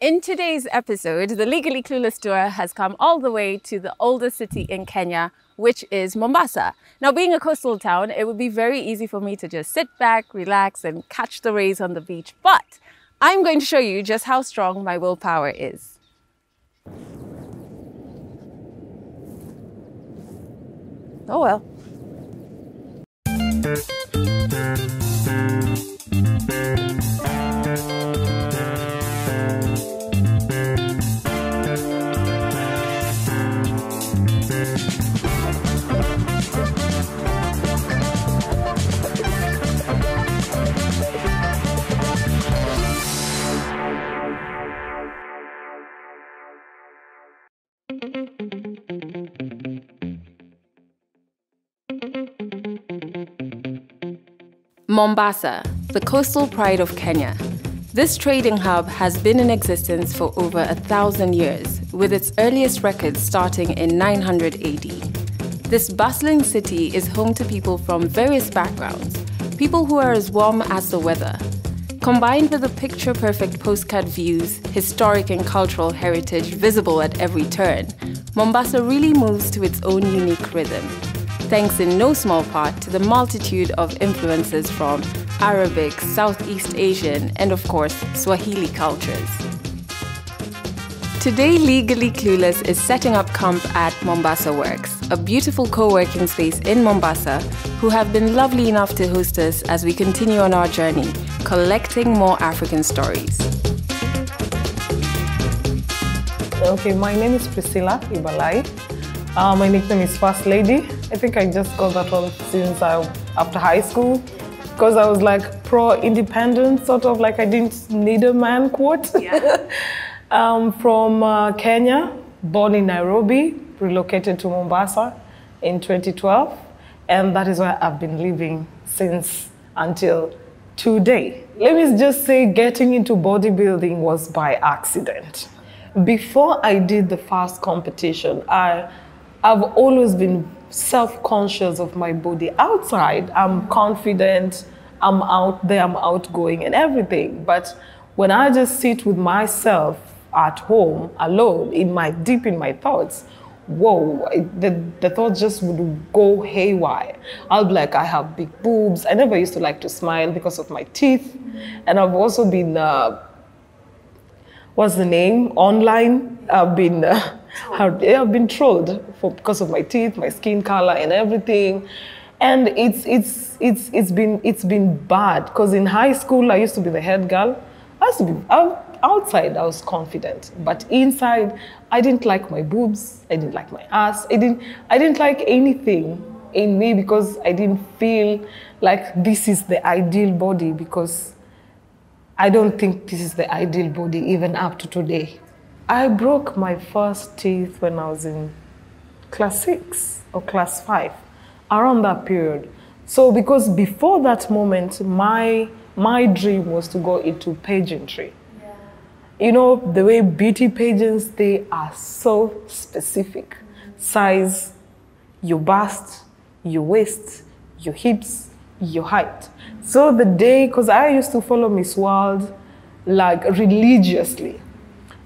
In today's episode, the Legally Clueless Tour has come all the way to the oldest city in Kenya, which is Mombasa. Now, being a coastal town, it would be very easy for me to just sit back, relax, and catch the rays on the beach. But I'm going to show you just how strong my willpower is. Oh well. Mombasa, the coastal pride of Kenya. This trading hub has been in existence for over 1,000 years, with its earliest records starting in 900 AD. This bustling city is home to people from various backgrounds, people who are as warm as the weather. Combined with the picture-perfect postcard views, historic and cultural heritage visible at every turn, Mombasa really moves to its own unique rhythm, thanks in no small part to the multitude of influences from Arabic, Southeast Asian, and of course, Swahili cultures. Today, Legally Clueless is setting up camp at Mombasa Works, a beautiful co-working space in Mombasa, who have been lovely enough to host us as we continue on our journey, collecting more African stories. Okay, my name is Priscilla Ibalai. My nickname is First Lady. I think I just got that one since after high school, because I was like pro-independent, sort of like I didn't need a man, quote. Yeah. From Kenya, born in Nairobi, relocated to Mombasa in 2012, and that is where I've been living since until today. Let me just say, getting into bodybuilding was by accident. Before I did the first competition, I've always been self-conscious of my body. Outside, I'm confident, I'm out there, I'm outgoing and everything. But when I just sit with myself at home, alone, deep in my thoughts, whoa, the thoughts just would go haywire. I'll be like, I have big boobs. I never used to like to smile because of my teeth. And I've also been, what's the name? Online, I've been trolled because of my teeth, my skin color, and everything, and it's been bad. Because in high school, I used to be the head girl. Outside, I was confident, but inside, I didn't like my boobs. I didn't like my ass. I didn't like anything in me because I didn't feel like this is the ideal body. Because I don't think this is the ideal body even up to today. I broke my first teeth when I was in class 6 or class 5, around that period. So because before that moment, my dream was to go into pageantry. Yeah. You know, the way beauty pageants, they are so specific. Size, your bust, your waist, your hips, your height. So the day, because I used to follow Miss World like religiously.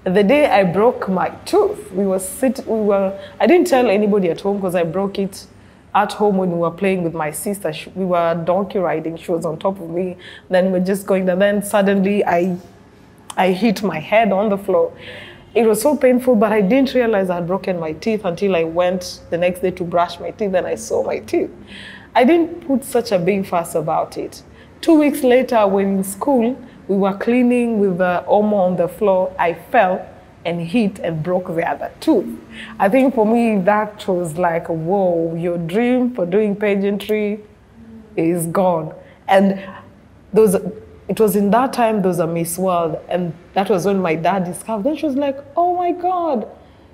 The day I broke my tooth, I didn't tell anybody at home because I broke it at home when we were playing with my sister. We were donkey riding, she was on top of me. Then we're just going there. Then suddenly I hit my head on the floor. It was so painful, but I didn't realize I had broken my teeth until I went the next day to brush my teeth and I saw my teeth. I didn't put such a big fuss about it. 2 weeks later, when in school, we were cleaning with the Omo on the floor. I fell and hit and broke the other tooth. I think for me, that was like, whoa, your dream for doing pageantry is gone. And it was in that time, there was a Miss World, and that was when my dad discovered. Then she was like, oh my God,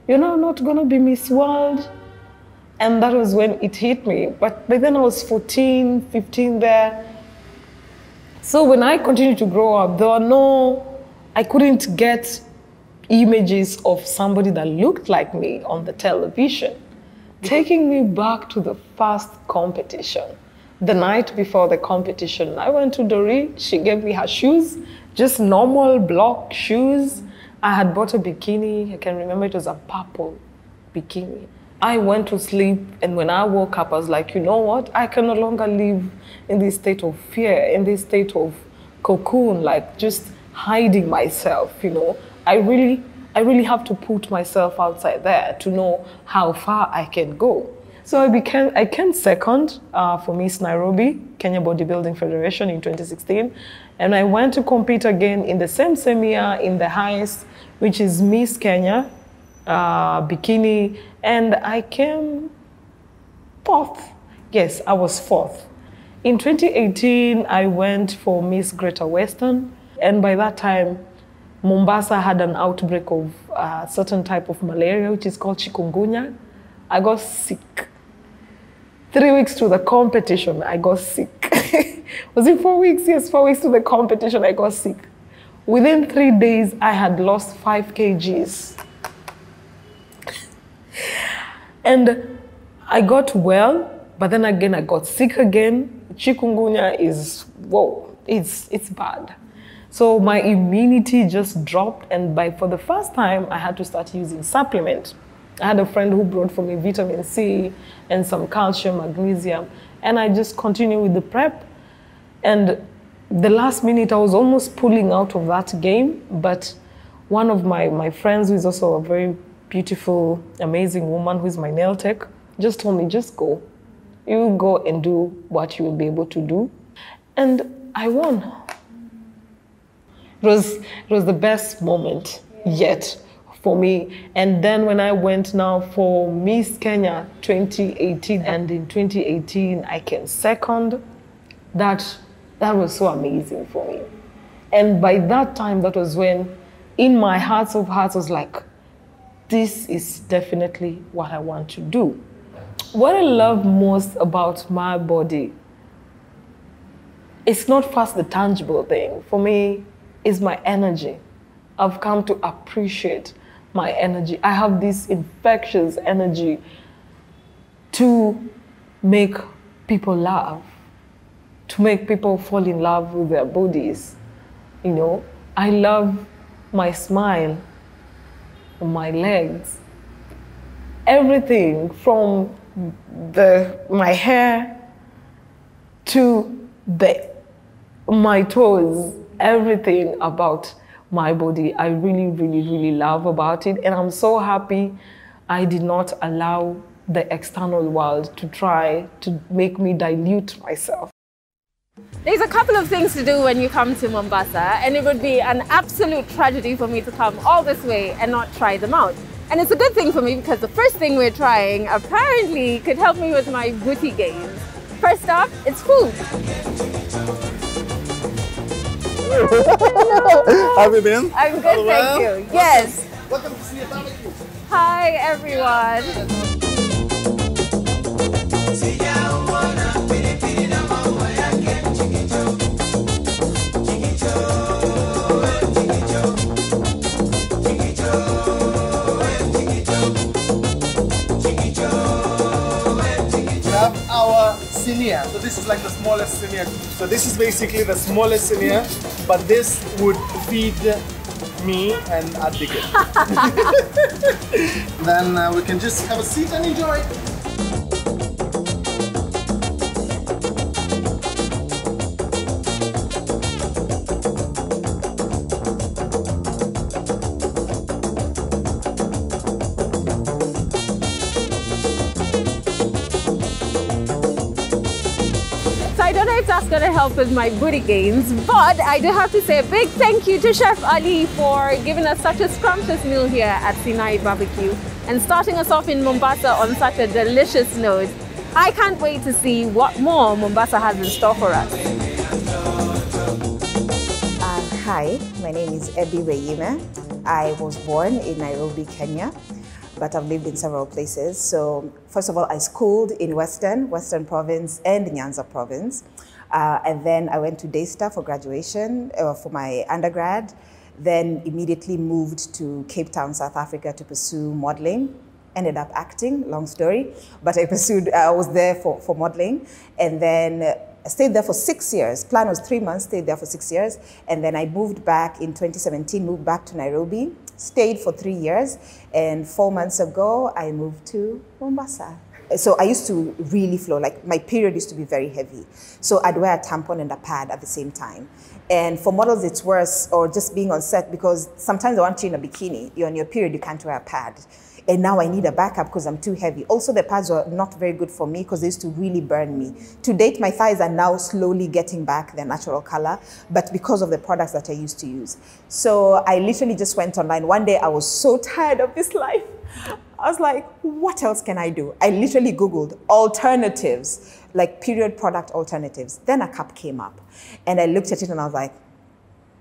you're now not gonna be Miss World. And that was when it hit me. But by then I was 14, 15 there. So when I continued to grow up, I couldn't get images of somebody that looked like me on the television. Taking me back to the first competition. The night before the competition, I went to Doreen. She gave me her shoes, just normal block shoes. I had bought a bikini. I can remember it was a purple bikini. I went to sleep, and when I woke up, I was like, you know what? I can no longer live in this state of fear, in this state of cocoon, like just hiding myself, you know. I really have to put myself outside there to know how far I can go. So I came second for Miss Nairobi, Kenya Bodybuilding Federation in 2016. And I went to compete again in the same year in the highest, which is Miss Kenya, bikini. And I came fourth. Yes, I was fourth. In 2018, I went for Miss Greater Western. And by that time, Mombasa had an outbreak of a certain type of malaria, which is called chikungunya. I got sick. 3 weeks to the competition, I got sick. Was it 4 weeks? Yes, 4 weeks to the competition, I got sick. Within 3 days, I had lost 5 kgs. And I got well, but then again, I got sick again. Chikungunya is, whoa, it's bad. So my immunity just dropped, and for the first time, I had to start using supplements. I had a friend who brought for me vitamin C and some calcium, magnesium, and I just continued with the prep. And the last minute, I was almost pulling out of that game, but one of my friends, who is also a very beautiful, amazing woman, who is my nail tech, just told me, just go. You go and do what you will be able to do. And I won. It was the best moment yet for me. And then when I went now for Miss Kenya 2018, and in 2018 I came second, that was so amazing for me. And by that time, that was when, in my heart of hearts, I was like, this is definitely what I want to do. What I love most about my body, it's not first the tangible thing. For me, it's my energy. I've come to appreciate my energy. I have this infectious energy to make people laugh, to make people fall in love with their bodies. You know, I love my smile, my legs, everything from my hair to my toes, everything about my body, I really, really, really love about it. And I'm so happy I did not allow the external world to try to make me dilute myself. There's a couple of things to do when you come to Mombasa, and it would be an absolute tragedy for me to come all this way and not try them out. And it's a good thing for me because the first thing we're trying apparently could help me with my booty gains. First up, it's food. Have you been? I'm good, thank you. Yes. Welcome to see a barbecue. Hi, everyone. Senior. So this is like the smallest senior. So this is basically the smallest senior, but this would feed me and Advocate. Then we can just have a seat and enjoy. I don't know if that's going to help with my booty gains, but I do have to say a big thank you to Chef Ali for giving us such a scrumptious meal here at Sinai Barbecue and starting us off in Mombasa on such a delicious note. I can't wait to see what more Mombasa has in store for us. Hi, my name is Ebi Weyime. I was born in Nairobi, Kenya, but I've lived in several places. So first of all, I schooled in Western Province and Nyanza Province. And then I went to Daystar for graduation for my undergrad, then immediately moved to Cape Town, South Africa to pursue modeling. Ended up acting, long story, but I was there for modeling. And then I stayed there for 6 years. Plan was 3 months, stayed there for 6 years. And then I moved back in 2017, moved back to Nairobi stayed for 3 years, and 4 months ago, I moved to Mombasa. So I used to really flow, like my period used to be very heavy. So I'd wear a tampon and a pad at the same time. And for models, it's worse, or just being on set, because sometimes I want you in a bikini, you're on your period, you can't wear a pad. And now I need a backup because I'm too heavy. Also, the pads were not very good for me because they used to really burn me. To date, my thighs are now slowly getting back their natural color, but because of the products that I used to use. So I literally just went online. One day I was so tired of this life. I was like, what else can I do? I literally Googled alternatives, like period product alternatives. Then a cup came up and I looked at it and I was like,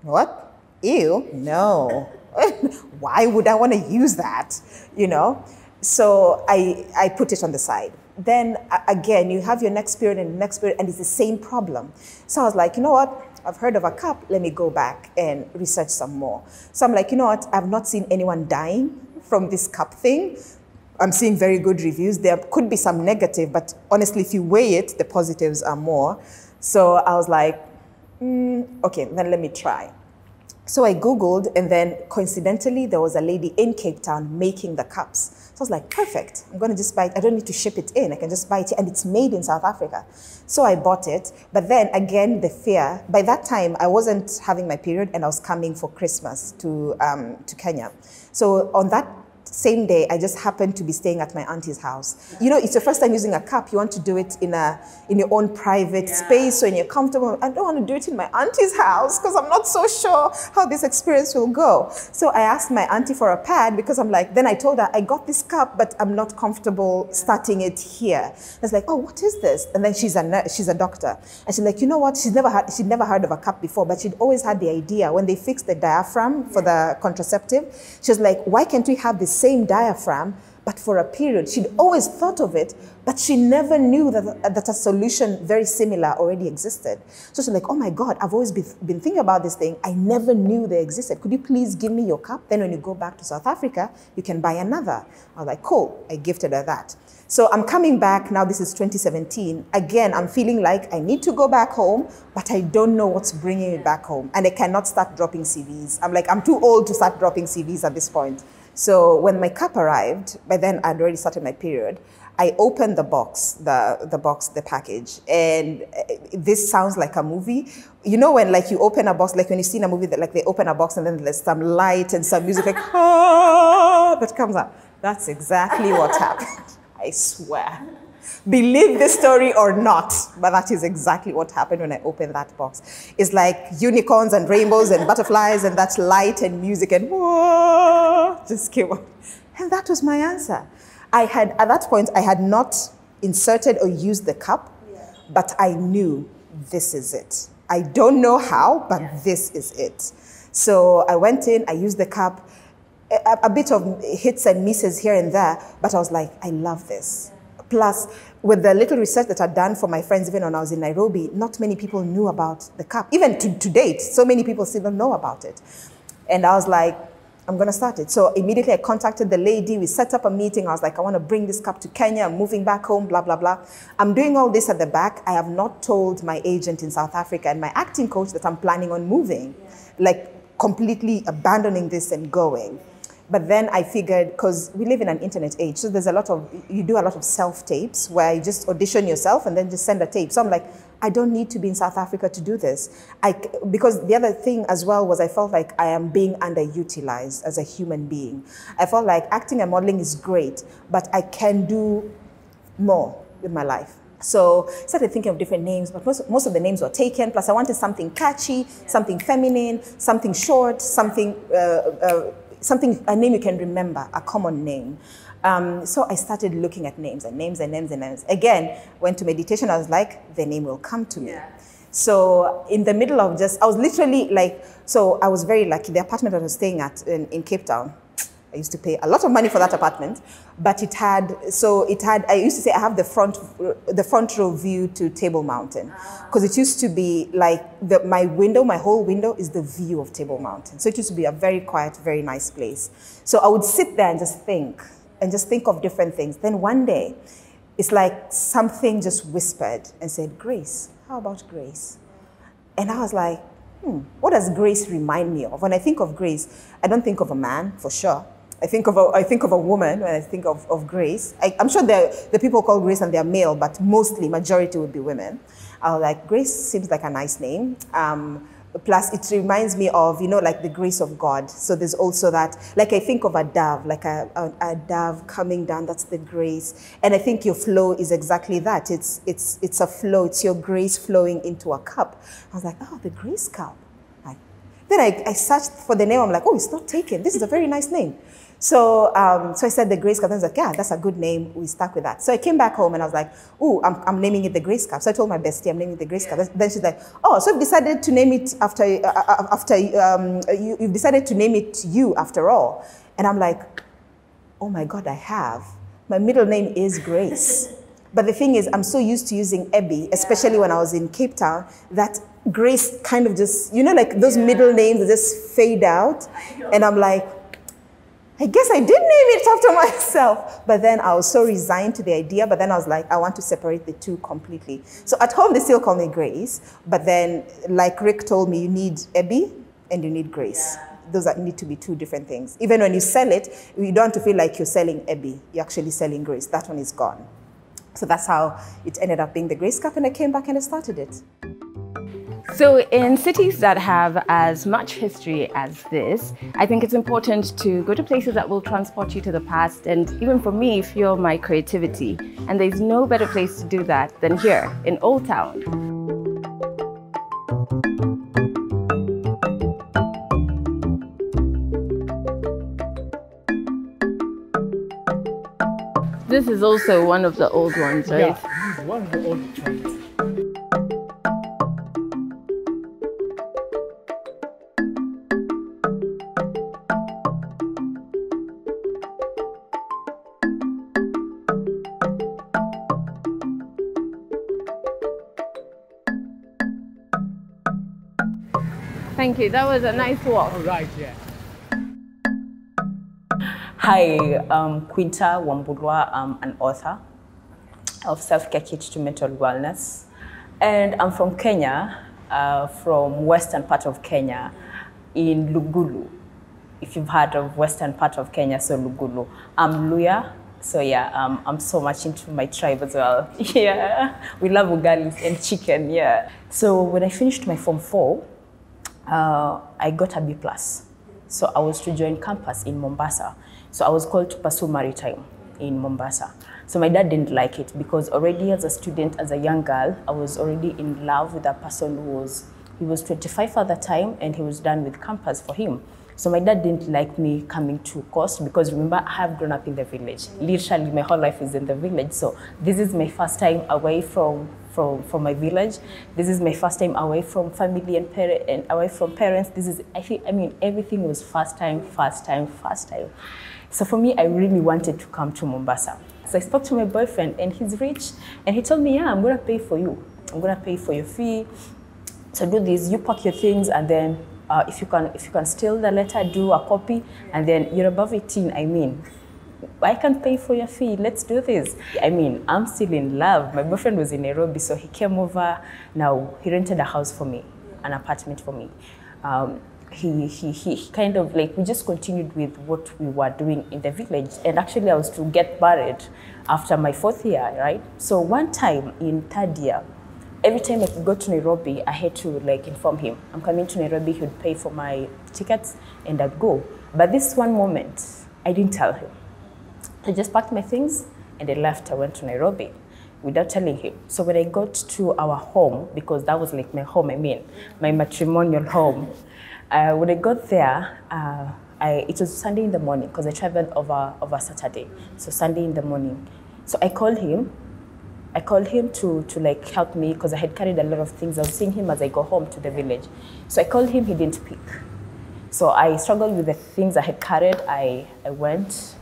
what? Ew, no. Why would I want to use that? You know? So I put it on the side. Then again, you have your next period and the next period, and it's the same problem. So I was like, you know what? I've heard of a cup. Let me go back and research some more. So I'm like, you know what? I've not seen anyone dying from this cup thing. I'm seeing very good reviews. There could be some negative, but honestly, if you weigh it, the positives are more. So I was like, okay, then let me try. So I Googled, and then coincidentally, there was a lady in Cape Town making the cups. So I was like, perfect. I'm going to just buy it. I don't need to ship it in. I can just buy it, and it's made in South Africa. So I bought it. But then again, the fear. By that time, I wasn't having my period, and I was coming for Christmas to Kenya. So on that same day, I just happened to be staying at my auntie's house. You know, it's your first time using a cup. You want to do it in your own private space, so when you're comfortable. I don't want to do it in my auntie's house because I'm not so sure how this experience will go. So I asked my auntie for a pad because I'm like, then I told her, I got this cup, but I'm not comfortable starting it here. I was like, oh, what is this? And then she's a doctor. And she's like, you know what? She'd never heard of a cup before, but she'd always had the idea when they fixed the diaphragm for the contraceptive. She was like, why can't we have this same diaphragm, but for a period? She'd always thought of it, but she never knew that a solution very similar already existed. So she's like, oh my God, I've always been thinking about this thing. I never knew they existed. Could you please give me your cup? Then when you go back to South Africa, you can buy another. I was like, cool. I gifted her that. So I'm coming back now. This is 2017. Again, I'm feeling like I need to go back home, but I don't know what's bringing me back home. And I cannot start dropping CVs. I'm like, I'm too old to start dropping CVs at this point. So when my cup arrived, by then I'd already started my period, I opened the box, the package, and this sounds like a movie. You know when like you open a box, like when you see in a movie that like they open a box and then there's some light and some music like, ah, that comes up. That's exactly what happened, I swear. Believe this story or not, but that is exactly what happened when I opened that box. It's like unicorns and rainbows and butterflies and that light and music and whoa, just came up. And that was my answer. At that point, I had not inserted or used the cup, but I knew this is it. I don't know how, but this is it. So I went in, I used the cup, a bit of hits and misses here and there, but I was like, I love this. Plus, with the little research that I'd done for my friends, even when I was in Nairobi, not many people knew about the cup. Even to date, so many people still don't know about it. And I was like, I'm going to start it. So immediately I contacted the lady. We set up a meeting. I was like, I want to bring this cup to Kenya. I'm moving back home, blah, blah, blah. I'm doing all this at the back. I have not told my agent in South Africa and my acting coach that I'm planning on moving, like completely abandoning this and going. But then I figured, because we live in an internet age, so there's you do a lot of self-tapes where you just audition yourself and then just send a tape. So I'm like, I don't need to be in South Africa to do this. Because the other thing as well was I felt like I am being underutilized as a human being. I felt like acting and modeling is great, but I can do more with my life. So I started thinking of different names, but most of the names were taken. Plus I wanted something catchy, something feminine, something short, a name you can remember, a common name. So I started looking at names and names and names and names. Again, went to meditation, I was like, the name will come to me. Yeah. So in the middle of I was literally like, so I was very lucky. The apartment I was staying at in Cape Town, I used to pay a lot of money for that apartment, but I used to say I have the front row view to Table Mountain, because it used to be like my whole window is the view of Table Mountain. So it used to be a very quiet, very nice place. So I would sit there and just think of different things. Then one day, it's like something just whispered and said, Grace, how about Grace? And I was like, what does grace remind me of? When I think of grace, I don't think of a man, for sure. I think of a woman when I think of grace. I'm sure the people call grace and they're male, but mostly, majority would be women. I was like, grace seems like a nice name. Plus, it reminds me of, like the grace of God. So there's also that, like I think of a dove, like a dove coming down, that's the grace. And I think your flow is exactly that. It's a flow, it's your grace flowing into a cup. I was like, oh, the grace cup. Then I searched for the name, I'm like, oh, it's not taken. This is a very nice name. So I said the Grace Cup, and I was like, yeah, that's a good name. We stuck with that. So I came back home and I was like, oh, I'm naming it the Grace Cup. So I told my bestie, I'm naming it the Grace Cup. Then she's like, oh, so you've decided to name it you've decided to name it you after all. And I'm like, oh my God, I have. My middle name is Grace. But the thing is, I'm so used to using Ebby, especially when I was in Cape Town, that Grace kind of just, like those middle names just fade out. And I'm like, I guess I did name it after myself. But then I was so resigned to the idea. But then I was like, I want to separate the two completely. So at home, they still call me Grace. But then, like Rick told me, you need Ebby and you need Grace. Those need to be two different things. Even when you sell it, you don't have to feel like you're selling Ebby. You're actually selling Grace. That one is gone. So that's how it ended up being the Grace Cup. And I came back and I started it. So in cities that have as much history as this, I think it's important to go to places that will transport you to the past and even for me, fuel my creativity. And there's no better place to do that than here in Old Town. This is also one of the old ones, right? Yeah, this is one of the old ones. Thank you. That was a nice walk. All right, yeah. Hi, I'm Quinta Wambulwa. I'm an author of Self-Care Kit to Mental Wellness. And I'm from Kenya, from western part of Kenya, in Lugulu. If you've heard of western part of Kenya, so Lugulu. I'm Luya, so yeah, I'm so much into my tribe as well. Yeah, we love ugali and chicken, yeah. So when I finished my Form 4, I got a B+. So I was to join campus in Mombasa. So I was called to pursue maritime in Mombasa. So my dad didn't like it because already as a student, as a young girl, I was already in love with a person he was 25 at the time and he was done with campus for him. So my dad didn't like me coming to Coast because remember, I have grown up in the village. Literally, my whole life is in the village. So this is my first time away from my village. This is my first time away from family and away from parents. Everything was first time. So for me, I really wanted to come to Mombasa. So I spoke to my boyfriend and he's rich and he told me, yeah, I'm gonna pay for you. I'm gonna pay for your fee. So do this, you pack your things and then if you can steal the letter, do a copy, and then you're above 18, I can pay for your fee, let's do this. I'm still in love. My boyfriend was in Nairobi, so he came over. Now, he rented a house for me, an apartment for me. He kind of we just continued with what we were doing in the village. And actually, I was to get married after my 4th year, right? So one time in 3rd year, every time I could go to Nairobi, I had to inform him. I'm coming to Nairobi, he would pay for my tickets and I'd go. But this one moment, I didn't tell him. I just packed my things and I left. I went to Nairobi without telling him. So when I got to our home, because that was my home, my matrimonial home, when I got there, it was Sunday in the morning because I traveled over Saturday. So Sunday in the morning. So I called him to help me because I had carried a lot of things. I was seeing him as I go home to the village. So I called him, he didn't pick. So I struggled with the things I had carried. I went,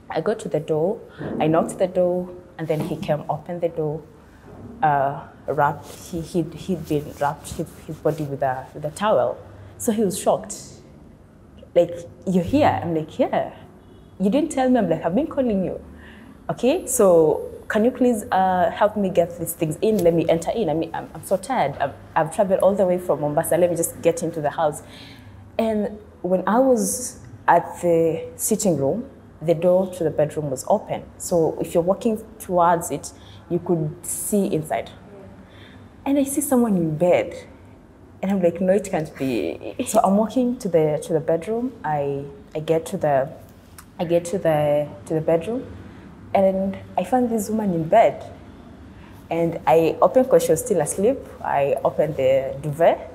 I got to the door, I knocked the door, and then he came, opened the door, wrapped, he'd been wrapped his body with a towel. So he was shocked. You're here? I'm like, yeah. You didn't tell me. I'm like, I've been calling you. Okay, so can you please help me get these things in? Let me enter in. I mean, I'm so tired. I've traveled all the way from Mombasa. Let me just get into the house. And when I was at the sitting room, the door to the bedroom was open. So if you're walking towards it, you could see inside. And I see someone in bed. And I'm like, no, it can't be. So I'm walking to the bedroom. I get to the bedroom, and I found this woman in bed. And I opened, because she was still asleep. I opened the duvet.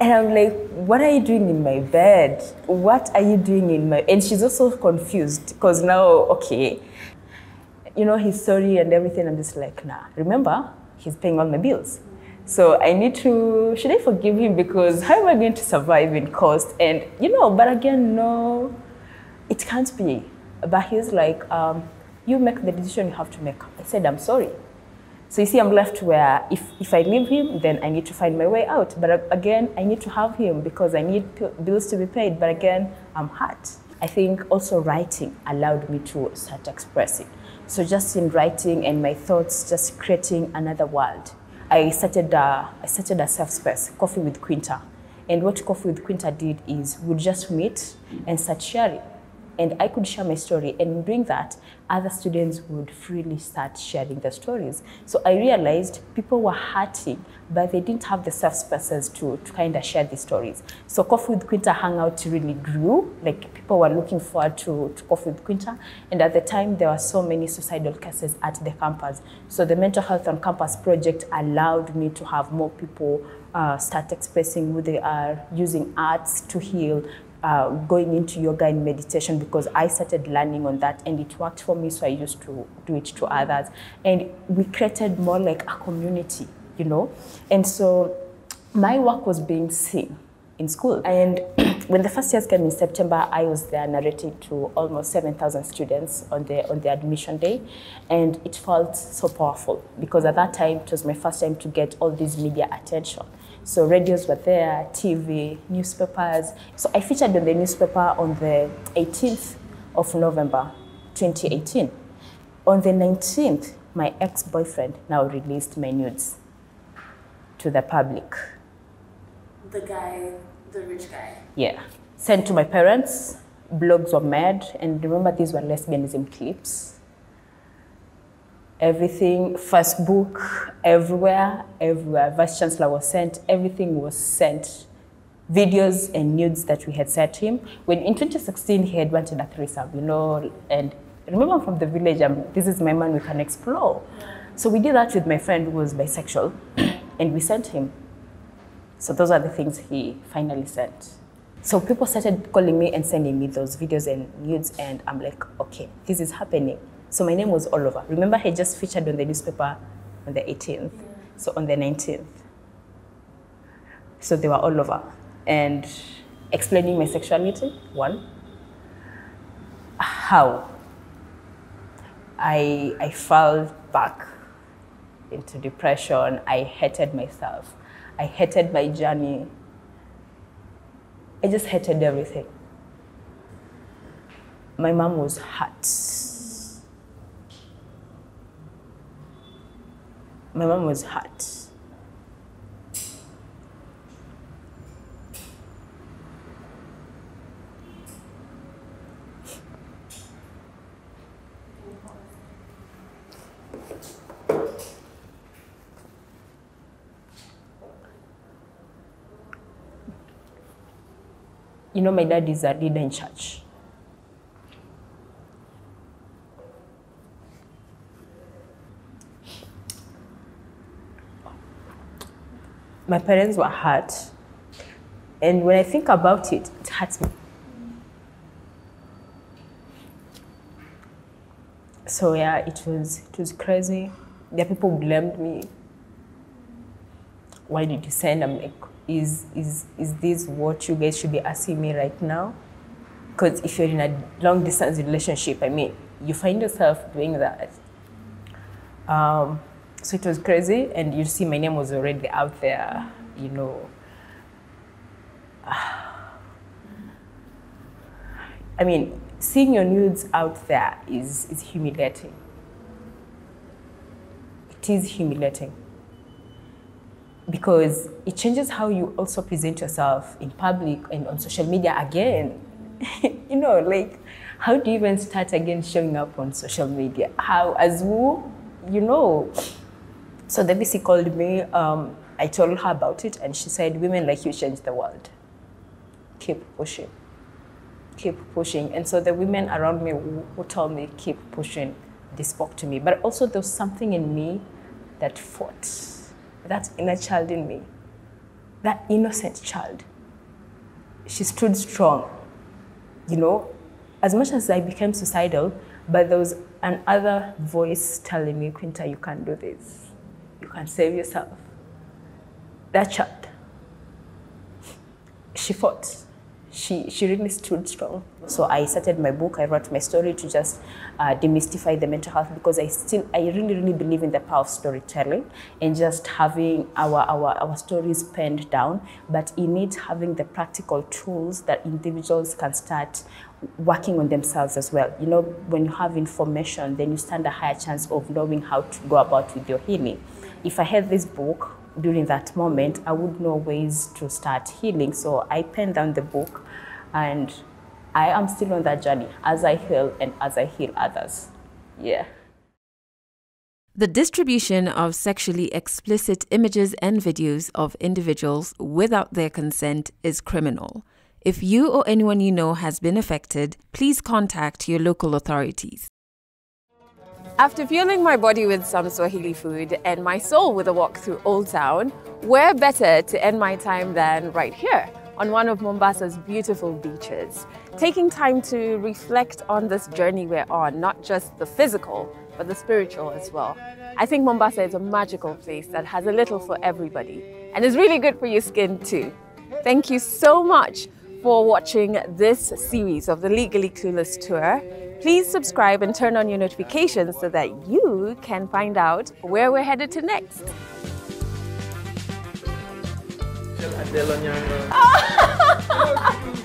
And I'm like, what are you doing in my bed? What are you doing in my... And she's also confused, because now, okay, you know, he's sorry and everything. I'm just like, nah, remember, he's paying all my bills. So I need to, should I forgive him? Because how am I going to survive in cost? And, you know, but again, no, it can't be. But he's like, you make the decision you have to make. I said, I'm sorry. So you see, I'm left where if I leave him, then I need to find my way out. But again, I need to have him because I need bills to be paid. But again, I'm hurt. I think also writing allowed me to start expressing. So just in writing and my thoughts, just creating another world. I started a safe space, Coffee with Quinta. And what Coffee with Quinta did is we'd just meet and start sharing. And I could share my story, and in doing that, other students would freely start sharing their stories. So I realized people were hurting, but they didn't have the safe spaces to kind of share these stories. So Coffee with Quinta Hangout really grew. Like, people were looking forward to Coffee with Quinta. And at the time, there were so many suicidal cases at the campus. So the Mental Health on Campus project allowed me to have more people start expressing who they are, using arts to heal, going into yoga and meditation, because I started learning on that and it worked for me, so I used to do it to others. And we created more like a community, you know? And so my work was being seen in school. And when the first years came in September, I was there narrating to almost 7,000 students on the admission day. And it felt so powerful because at that time, it was my first time to get all this media attention. So radios were there, TV, newspapers. So I featured on the newspaper on the 18th of November, 2018. On the 19th, my ex-boyfriend now released my nudes to the public. The guy, the rich guy? Yeah. Sent to my parents, blogs were made, and remember these were lesbianism clips. Everything, first book, everywhere. Vice Chancellor was sent, everything was sent. Videos and nudes that we had sent him. When in 2016, he had wanted a threesome, you know, and remember I'm from the village, this is my man, we can explore. So we did that with my friend who was bisexual, and we sent him. So those are the things he finally sent. So people started calling me and sending me those videos and nudes, and I'm like, okay, this is happening. So my name was all over. Remember, he just featured on the newspaper on the 18th, so on the 19th. So they were all over. And explaining my sexuality, one. How I fell back into depression. I hated myself. I hated my journey. I just hated everything. My mom was hurt. My mom was hurt. You know, my dad is a leader in church. My parents were hurt, and when I think about it, it hurts me. So yeah, it was crazy. The people blamed me. Why did you send? I'm like, is this what you guys should be asking me right now? Because if you're in a long distance relationship, I mean, you find yourself doing that. So it was crazy, and you see my name was already out there, you know. I mean, seeing your nudes out there is humiliating. it is humiliating because it changes how you also present yourself in public and on social media again. You know, like, how do you even start again showing up on social media? How, as who, you know? So the VC called me, I told her about it, and she said, women like you change the world. Keep pushing. Keep pushing. And so the women around me who told me, keep pushing, they spoke to me. But also there was something in me that fought, that inner child in me, that innocent child. She stood strong, you know, as much as I became suicidal, but there was another voice telling me, Quinta, you can't do this. You can't save yourself. That child, she fought. She really stood strong. So I started my book. I wrote my story to just demystify the mental health, because I really believe in the power of storytelling and just having our stories penned down, but in it having the practical tools that individuals can start working on themselves as well. You know, when you have information, then you stand a higher chance of knowing how to go about with your healing. If I had this book during that moment, I would know ways to start healing. So I penned down the book, and I am still on that journey as I heal and as I heal others. Yeah. The distribution of sexually explicit images and videos of individuals without their consent is criminal. If you or anyone you know has been affected, please contact your local authorities. After fueling my body with some Swahili food and my soul with a walk through Old Town, where better to end my time than right here on one of Mombasa's beautiful beaches, taking time to reflect on this journey we're on, not just the physical, but the spiritual as well. I think Mombasa is a magical place that has a little for everybody and is really good for your skin too. Thank you so much for watching this series of the Legally Clueless Tour. Please subscribe and turn on your notifications so that you can find out where we're headed to next. You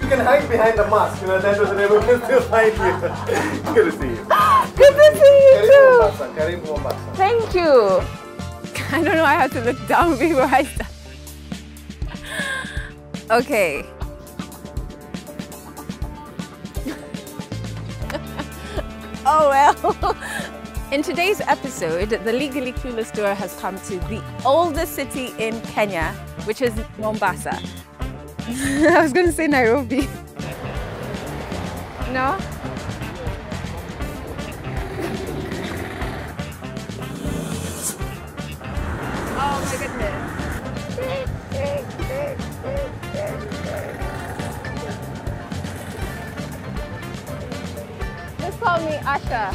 can hide behind the mask, you know, that was never going to find you. Good to see you. Good to see you too. Karibu Mombasa. Thank you. I don't know, I have to look down before I start. Okay. Oh well. In today's episode, the Legally Clueless Tour has come to the oldest city in Kenya, which is Mombasa. I was going to say Nairobi. No? Oh my goodness. Just call me Asha.